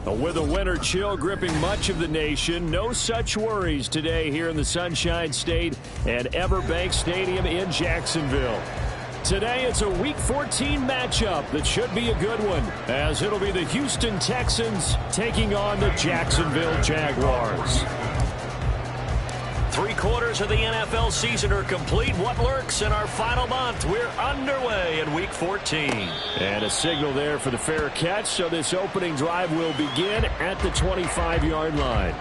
With a winter chill gripping much of the nation, no such worries today here in the Sunshine State and Everbank Stadium in Jacksonville. Today it's a Week 14 matchup that should be a good one, as it'll be the Houston Texans taking on the Jacksonville Jaguars. 3/4 of the NFL season are complete. What lurks in our final month? We're underway in Week 14. And a signal there for the fair catch, so this opening drive will begin at the 25-yard line.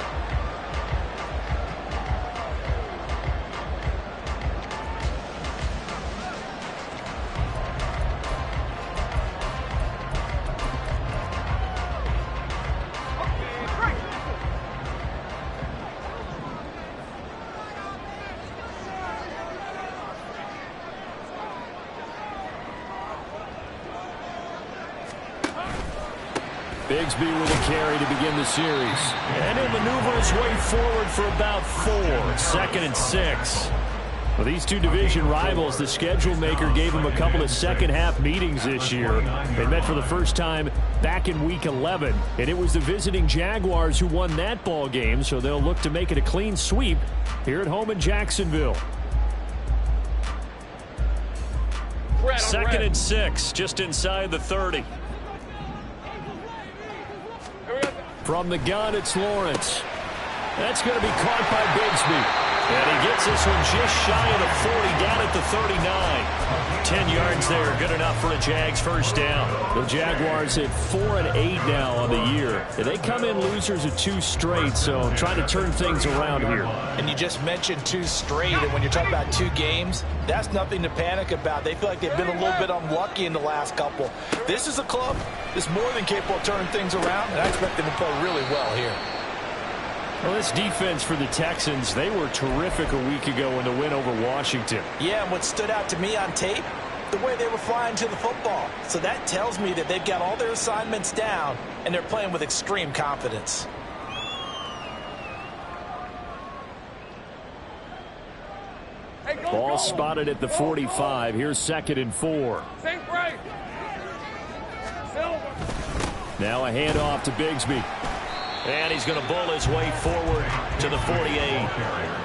Bigsby with a carry to begin the series. And he'll maneuver his way forward for about 4. 2nd and 6. Well, these two division rivals, the schedule maker gave them a couple of second-half meetings this year. They met for the first time back in Week 11, and it was the visiting Jaguars who won that ball game, so they'll look to make it a clean sweep here at home in Jacksonville. 2nd and 6, just inside the 30. From the gun, it's Lawrence. That's going to be caught by Bigsby. And he gets this one just shy of the 40, down at the 39. 10 yards there, good enough for a Jags first down. The Jaguars at 4-8 now on the year. They come in losers of 2 straight, so trying to turn things around here. And you just mentioned 2 straight, and when you're talking about 2 games, that's nothing to panic about. They feel like they've been a little bit unlucky in the last couple. This is a club that's more than capable of turning things around, and I expect them to play really well here. Well, this defense for the Texans, they were terrific a week ago in the win over Washington. Yeah, and what stood out to me on tape, the way they were flying to the football. So that tells me that they've got all their assignments down, and they're playing with extreme confidence. Ball spotted at the 45. Here's 2nd and 4. Now a handoff to Bigsby. And he's going to bull his way forward to the 48.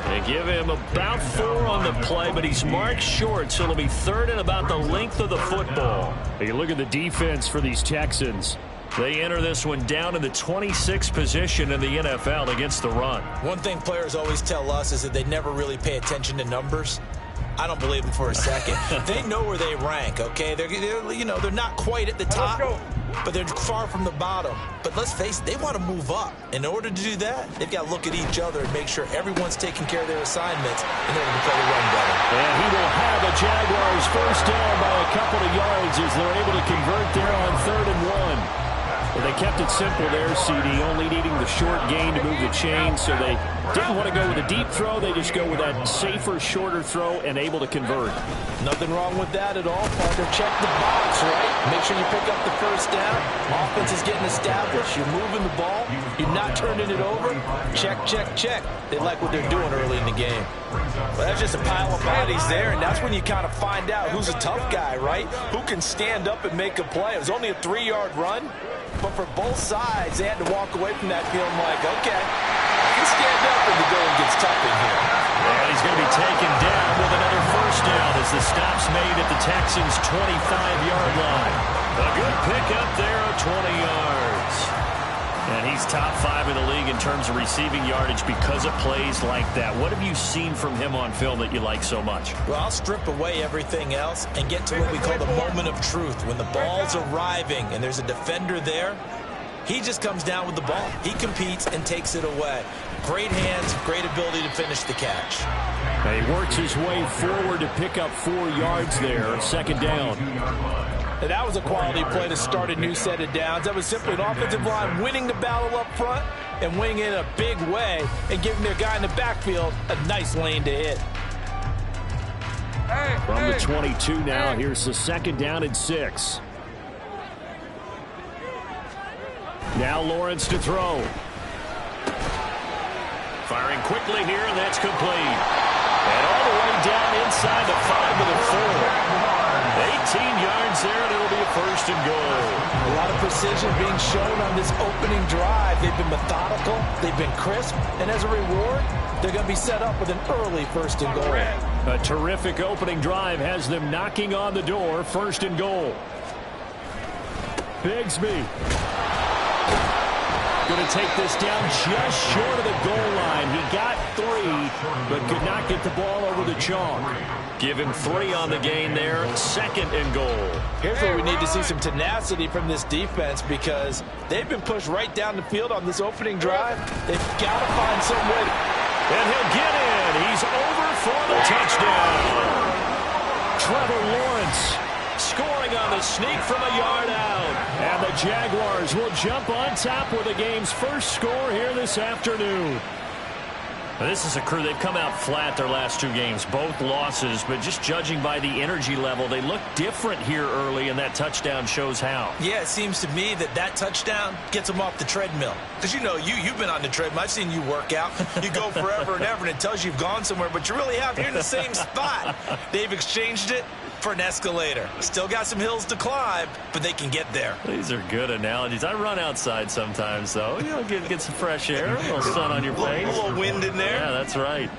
They give him about 4 on the play, but he's marked short, so it'll be 3rd and about the length of the football. You look at the defense for these Texans. They enter this one down in the 26th position in the NFL against the run. One thing players always tell us is that they never really pay attention to numbers. I don't believe them for a second. They know where they rank, okay? They're not quite at the top, but they're far from the bottom. But let's face it, they want to move up. In order to do that, they've got to look at each other and make sure everyone's taking care of their assignments in order to play the run better. And he will have a Jaguars first down by a couple of yards as they're able to convert there on 3rd and 1. Well, they kept it simple there, CD, only needing the short gain to move the chain, so they didn't want to go with a deep throw. They just go with that safer, shorter throw and able to convert. Nothing wrong with that at all, partner. Check the box, right? Make sure you pick up the first down. Offense is getting established. You're moving the ball. You're not turning it over. Check, check, check. They like what they're doing early in the game. But that's just a pile of bodies there, and that's when you kind of find out who's a tough guy, right? Who can stand up and make a play. It was only a 3-yard run. But for both sides, they had to walk away from that feeling like, okay, I can stand up when the going gets tough in here. And he's going to be taken down with another first down as the stop's made at the Texans' 25-yard line. A good pickup there of 20 yards. And he's top 5 in the league in terms of receiving yardage because of plays like that. What have you seen from him on film that you like so much? Well, I'll strip away everything else and get to what we call the moment of truth. When the ball's arriving and there's a defender there, he just comes down with the ball. He competes and takes it away. Great hands, great ability to finish the catch. And he works his way forward to pick up 4 yards there, 2nd down. And that was a quality play to start a new set of downs. That was simply an offensive line winning the battle up front and winning it in a big way and giving their guy in the backfield a nice lane to hit. From the 22 now, here's the 2nd down and 6. Now Lawrence to throw. Firing quickly here, and that's complete. And all the way down inside the 5 to the 4. 8 yards there, and it'll be a first and goal. A lot of precision being shown on this opening drive. They've been methodical, they've been crisp, and as a reward, they're going to be set up with an early first and goal. A terrific opening drive has them knocking on the door, first and goal. Bigsby going to take this down just short of the goal line. He got 3, but could not get the ball over the chalk. Give him 3 on the gain there, second and goal. Here's where we need to see some tenacity from this defense because they've been pushed right down the field on this opening drive. They've got to find some way. And he'll get in. He's over for the touchdown. Trevor Lawrence scoring on the sneak from a yard out. And the Jaguars will jump on top with the game's first score here this afternoon. This is a crew. They've come out flat their last 2 games, both losses, but just judging by the energy level, they look different here early, and that touchdown shows how. Yeah, it seems to me that touchdown gets them off the treadmill. Because, you know, you've been on the treadmill. I've seen you work out. You go forever and ever, and it tells you you've gone somewhere, but you really have. You're in the same spot. They've exchanged it for an escalator. Still got some hills to climb, but they can get there. These are good analogies. I run outside sometimes, though. You know, get some fresh air, a little sun on your face. A little wind in there. Yeah, that's right.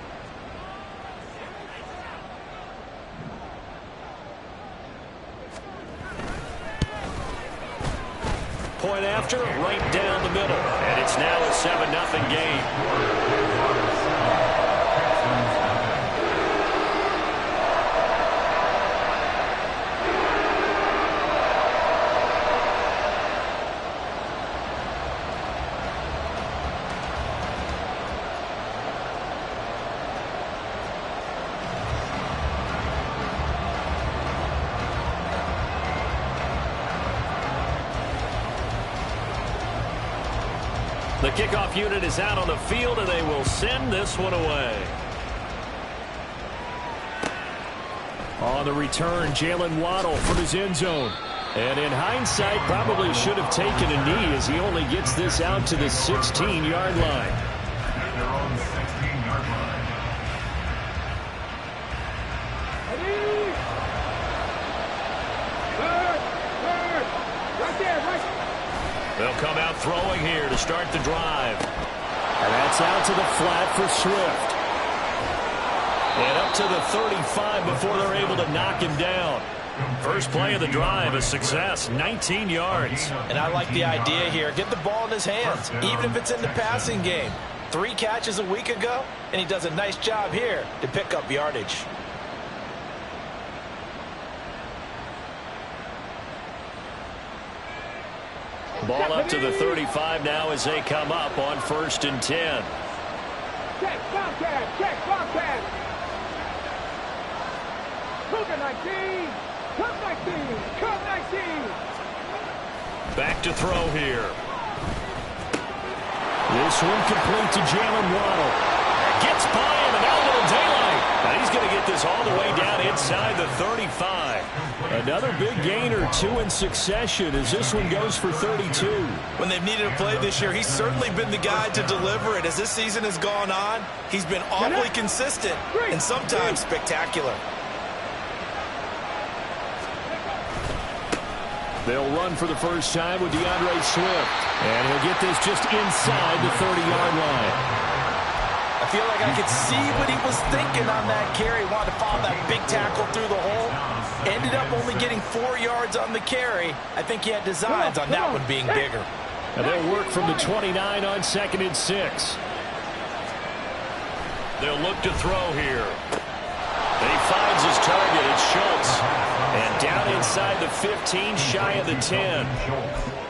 Point after, right down the middle. And it's now a 7-0 game. The kickoff unit is out on the field, and they will send this one away. On the return, Jalen Waddle from his end zone. And in hindsight, probably should have taken a knee as he only gets this out to the 16-yard line. They're on the 16-yard line. They'll come out throwing here to start the drive. And that's out to the flat for Swift. And up to the 35 before they're able to knock him down. First play of the drive, a success, 19 yards. And I like the idea here. Get the ball in his hands, even if it's in the passing game. 3 catches a week ago, and he does a nice job here to pick up yardage. Ball up to the 35 now as they come up on 1st and 10. Check, Bobcat, check, Bobcat. Cougar 19, come 19, come 19. Back to throw here. This one complete to Jalen Waddle. Gets by him, and now a little daylight. Now he's going to get this all the way down inside the 35. Another big gain or 2 in succession as this one goes for 32. When they've needed a play this year, he's certainly been the guy to deliver it. As this season has gone on, he's been awfully consistent and sometimes spectacular. They'll run for the first time with DeAndre Swift. And he'll get this just inside the 30-yard line. I feel like I could see what he was thinking on that carry. Wanted to follow that big tackle through the hole. Ended up only getting 4 yards on the carry. I think he had designs on that one being bigger. And they'll work from the 29 on 2nd and 6. They'll look to throw here. And he finds his target. It's Schultz. And down inside the 15, shy of the 10.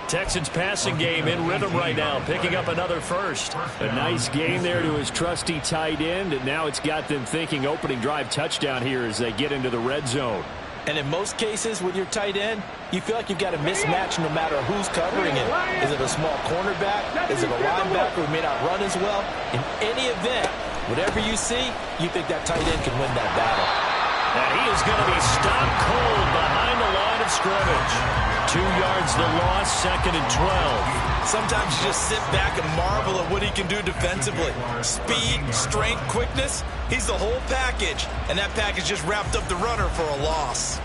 Texans passing game in rhythm right now, picking up another first. A nice game there to his trusty tight end, and now it's got them thinking opening drive touchdown here as they get into the red zone. And in most cases with your tight end, you feel like you've got a mismatch no matter who's covering it. Is it a small cornerback? Is it a linebacker who may not run as well? In any event, whatever you see, you think that tight end can win that battle. And he is going to be stopped cold behind the line of scrimmage. 2 yards the loss, 2nd and 12. Sometimes you just sit back and marvel at what he can do defensively. Speed, strength, quickness, he's the whole package. And that package just wrapped up the runner for a loss.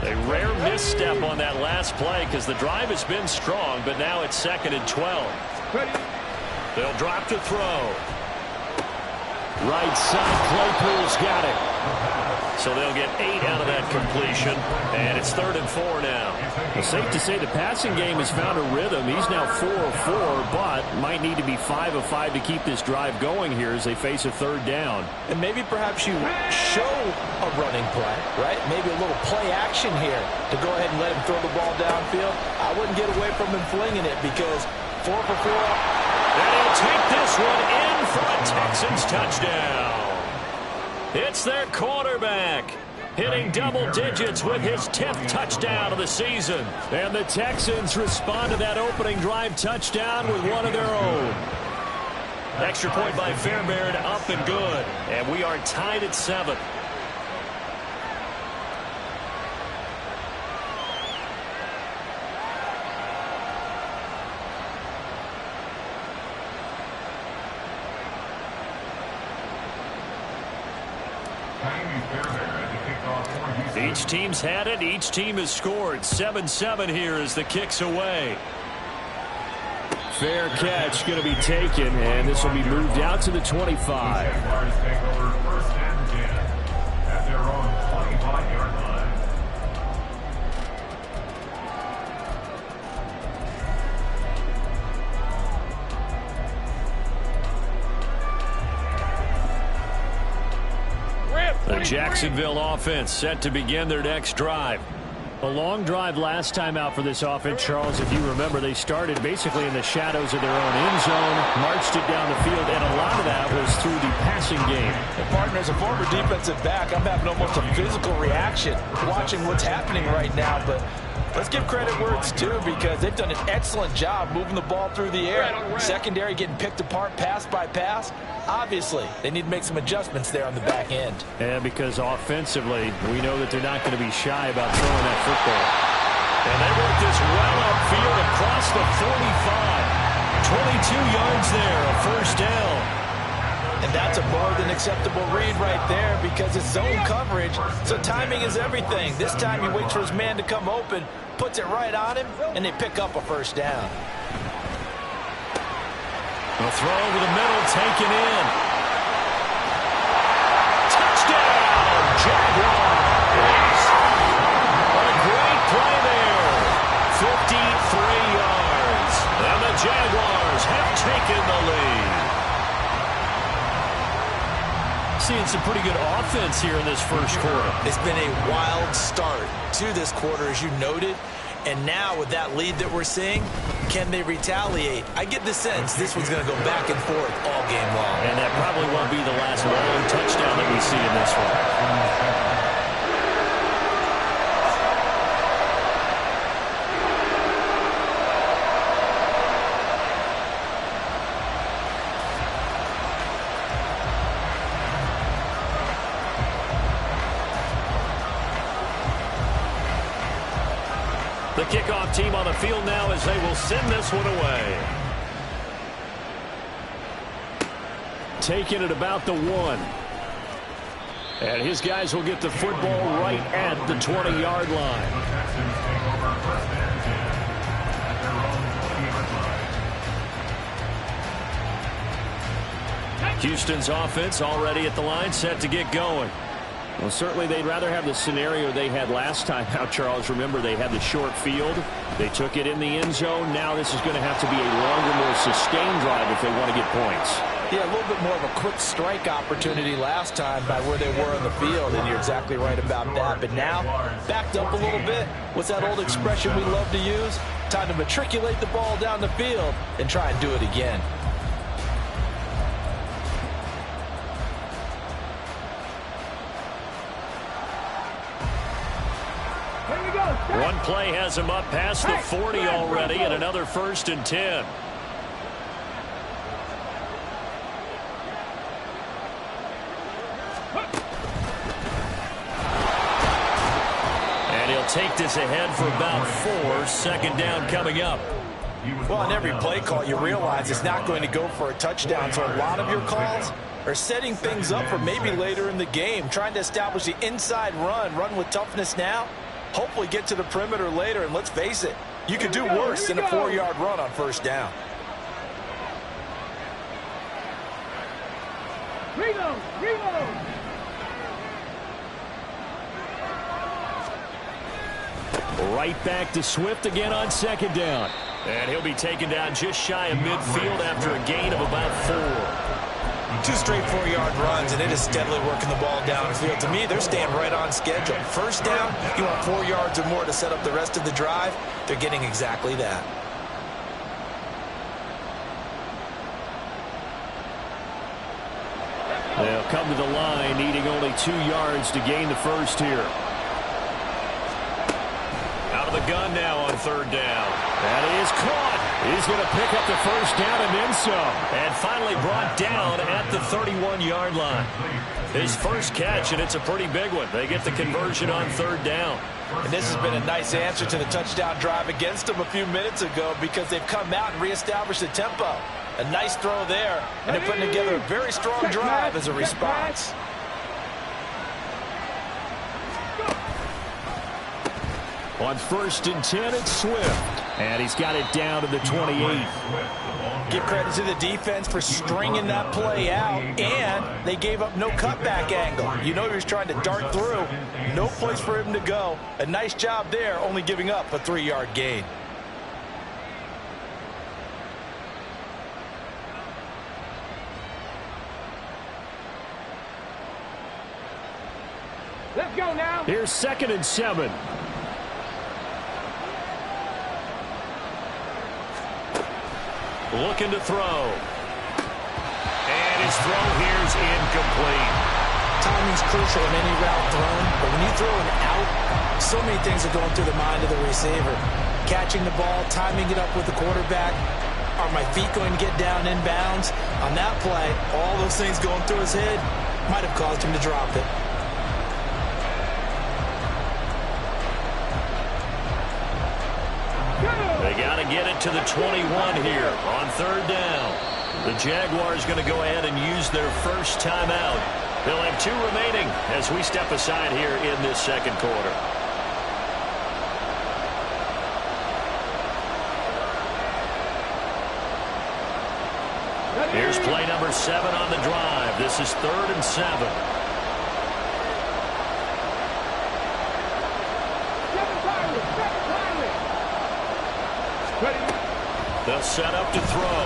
A rare misstep on that last play because the drive has been strong, but now it's 2nd and 12. They'll drop to throw. Right side, Claypool's got it. So they'll get 8 out of that completion, and it's 3rd and 4 now. It's safe to say the passing game has found a rhythm. He's now 4 of 4, but might need to be 5 of 5 to keep this drive going here as they face a 3rd down. And maybe perhaps you show a running play, right? Maybe a little play action here to go ahead and let him throw the ball downfield. I wouldn't get away from him flinging it because 4 for 4. And he'll take this one in for a Texans touchdown. It's their quarterback hitting double digits with his 10th touchdown of the season. And the Texans respond to that opening drive touchdown with one of their own. Extra point by Fairbairn, up and good. And we are tied at 7. Each team's had it. Each team has scored. 7-7 here as the kick's away. Fair catch going to be taken, and this will be moved out to the 25. At their own 25-yard line. The Jacksonville offense set to begin their next drive. A long drive last time out for this offense, Charles. If you remember, they started basically in the shadows of their own end zone, marched it down the field, and a lot of that was through the passing game. And partner, as a former defensive back, I'm having almost a physical reaction watching what's happening right now. But let's give credit where it's due because they've done an excellent job moving the ball through the air. Secondary getting picked apart pass by pass. Obviously, they need to make some adjustments there on the back end. And because offensively, we know that they're not going to be shy about throwing that football. And they work this well upfield across the 45. 22 yards there, a first down. And that's a more than acceptable read right there because it's zone coverage, so timing is everything. This time he waits for his man to come open, puts it right on him, and they pick up a first down. A throw over the middle, taken in. Touchdown, Jaguars. What a great play there. 53 yards. And the Jaguars have taken the lead. Seeing some pretty good offense here in this first quarter. It's been a wild start to this quarter, as you noted. And now with that lead that we're seeing, can they retaliate? I get the sense this one's going to go back and forth all game long. And that probably won't be the last long touchdown that we see in this one. The kickoff team on the field now as they will send this one away. Taking it about the 1. And his guys will get the football right at the 20-yard line. Houston's offense already at the line, set to get going. Well, certainly they'd rather have the scenario they had last time out, Charles. Remember, they had the short field. They took it in the end zone. Now this is going to have to be a longer, more sustained drive if they want to get points. Yeah, a little bit more of a quick strike opportunity last time by where they were on the field, and you're exactly right about that. But now, backed up a little bit. What's that old expression we love to use? Time to matriculate the ball down the field and try and do it again. One play has him up past the 40 already, and another 1st and 10. And he'll take this ahead for about 4. Second down coming up. Well, on every play call, you realize it's not going to go for a touchdown, so a lot of your calls are setting things up for maybe later in the game, trying to establish the inside run with toughness now, Hopefully get to the perimeter later, and let's face it, you could do worse than a 4-yard run on first down. Reload! Reload! Right back to Swift again on second down. And he'll be taken down just shy of midfield after a gain of about 4. 2 straight 4-yard runs, and it is steadily working the ball downfield. To me, they're staying right on schedule. First down, you want 4 yards or more to set up the rest of the drive. They're getting exactly that. They'll come to the line, needing only 2 yards to gain the first here. Out of the gun now on third down. That is caught. He's going to pick up the first down and then some. And finally brought down at the 31-yard line. His first catch, and it's a pretty big one. They get the conversion on third down. And this has been a nice answer to the touchdown drive against them a few minutes ago because they've come out and reestablished the tempo. A nice throw there, and they're putting together a very strong drive as a response. On first and 10, it's Swift. And he's got it down to the 28. Give credit to the defense for stringing that play out, and they gave up no cutback angle. You know he was trying to dart through. No place for him to go. A nice job there, only giving up a 3-yard gain. Let's go now. Here's second and 7. Looking to throw. And his throw here's incomplete. Timing's crucial in any route thrown, but when you throw an out, so many things are going through the mind of the receiver. Catching the ball, timing it up with the quarterback. Are my feet going to get down in bounds? On that play, all those things going through his head might have caused him to drop it. They got to get it to the 21 here on third down. The Jaguars going to go ahead and use their first timeout. They'll have 2 remaining as we step aside here in this second quarter. Here's play number 7 on the drive. This is 3rd and 7. They'll set up to throw.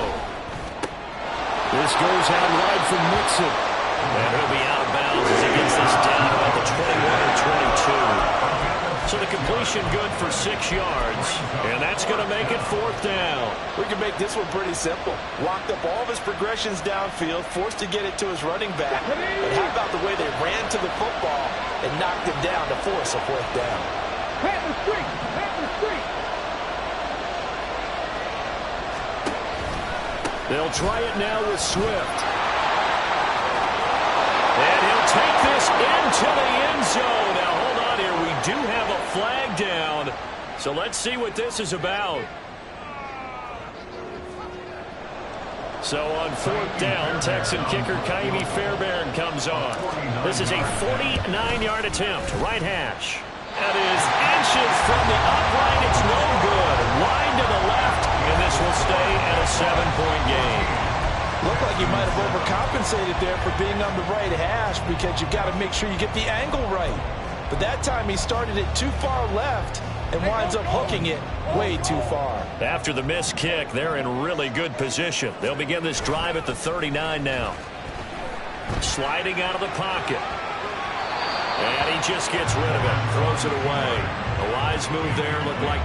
This goes out wide for Mixon. And he'll be out of bounds as he gets this down about the 21 or 22. So the completion good for 6 yards. And that's going to make it 4th down. We can make this one pretty simple. Walked up all of his progressions downfield, forced to get it to his running back. But how about the way they ran to the football and knocked him down to force a 4th down? Panther streak! Panther streak! They'll try it now with Swift. And he'll take this into the end zone. Now, hold on here. We do have a flag down. So let's see what this is about. So on 4th down, Texan kicker Kaimi Fairbairn comes on. This is a 49-yard attempt. Right hash. That is inches from the upright. It's no good. Line to the left, and this will stay at a 7-point game. Looked like you might have overcompensated there for being on the right hash because you've got to make sure you get the angle right. But that time he started it too far left and winds up hooking it way too far. After the missed kick, they're in really good position. They'll begin this drive at the 39 now. Sliding out of the pocket. And he just gets rid of it. Throws it away. A wise move there. Looked like.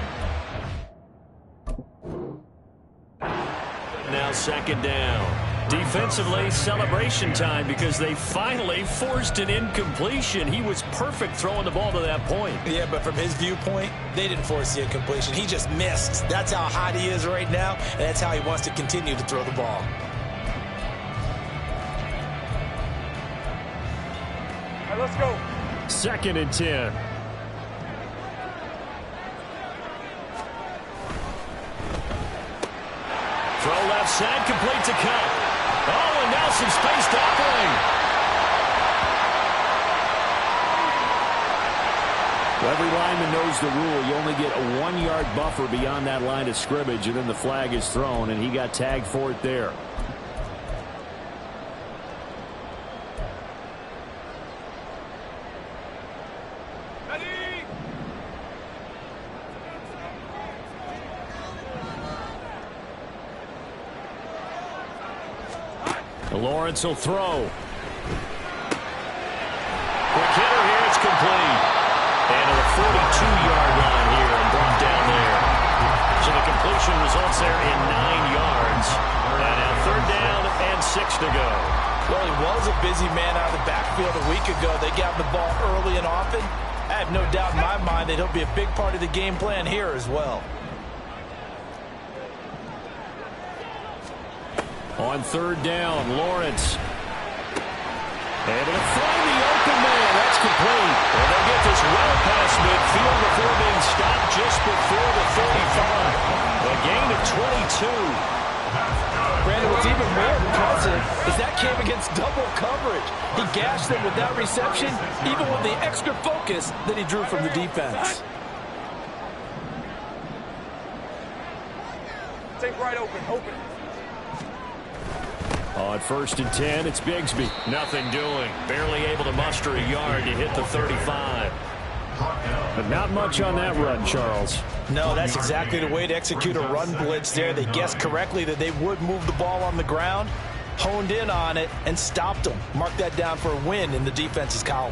Now 2nd down. Defensively, celebration time because they finally forced an incompletion. He was perfect throwing the ball to that point. Yeah, but from his viewpoint, they didn't force the incompletion. He just missed. That's how hot he is right now, and that's how he wants to continue to throw the ball. All right, let's go. 2nd and 10. Throw left side, complete to Cup. Oh, and now some space tackling. Every lineman knows the rule. You only get a 1-yard buffer beyond that line of scrimmage, and then the flag is thrown, and he got tagged for it there. Lawrence will throw. Quick hitter here. It's complete. And to the 42-yard line here and brought down there. So the completion results there in 9 yards. And now 3rd down and 6 to go. Well, he was a busy man out of the backfield a week ago. They got the ball early and often. I have no doubt in my mind that he'll be a big part of the game plan here as well. On 3rd down, Lawrence. Able to find the open man. That's complete. Well, they'll get this well past midfield before being stopped just before the 35. A gain of 22. Brandon, what's even more impressive is that came against double coverage. He gashed them with that reception, even with the extra focus that he drew from the defense. Take right open. On 1st and 10, it's Bigsby. Nothing doing. Barely able to muster a yard to hit the 35. But not much on that run, Charles. No, that's exactly the way to execute a run blitz there. They guessed correctly that they would move the ball on the ground, honed in on it, and stopped them. Mark that down for a win in the defense's column.